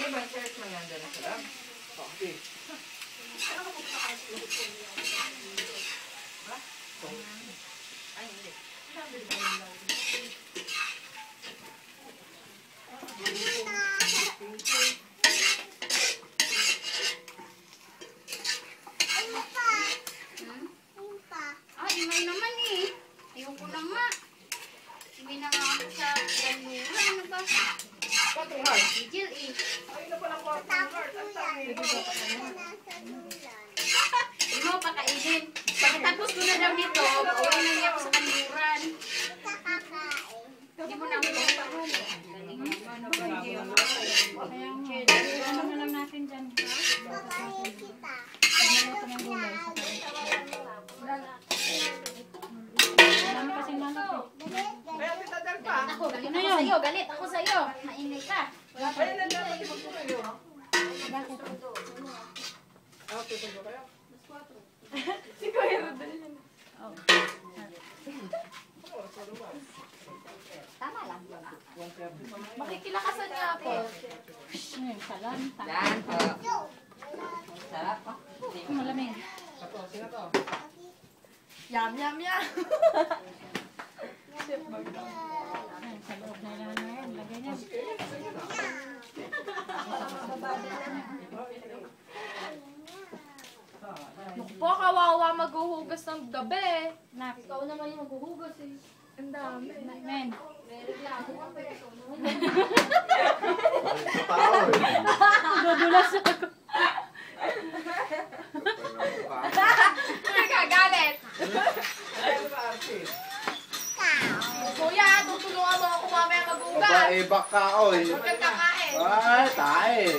Pwede ba shirt mo yan dyan sa lab? Okay. Ay, hindi. Imay naman eh. Ayun ko na nga. Imay na nga ako sa ganura. Ano ba? Quattro heart. Sigil eh. Ay, na pala quattro heart. Ang tangi. Hindi mo pakainin. Pagkatapos ko na daw dito, pauwi na niya ako sa kanduran. Hindi mo na ako pagpahal. Ano na lang natin dyan? Pakain kita. Maluto ng gulay. Marami kasing malaki. Ay, ate, tadal pa. Ako, galit ako sa'yo. Galit ako sa'yo. Maingay ka. Ay, nandapat yung magputuloy. Bakit? Ah, tutulo kayo? Tama lang yun. Makikilakasan niya ako. Salam. Yan po. Sarap po. Malamig. Ito, sino to? Yum, yum, yum. Sa loob na lang na yan. Lagay niya. Po, kawawa maghuhugas ng gabi. Nak. Ikaw naman yung maghuhugas eh. Ang dami. Men. Dudulas ako. Nagkagalit. Ay, ano ba, ate? Kuya, tutulungan mo ako mamaya maghugas. Baka ibak ka, oy. Huwag kang kakain. Ay, tae.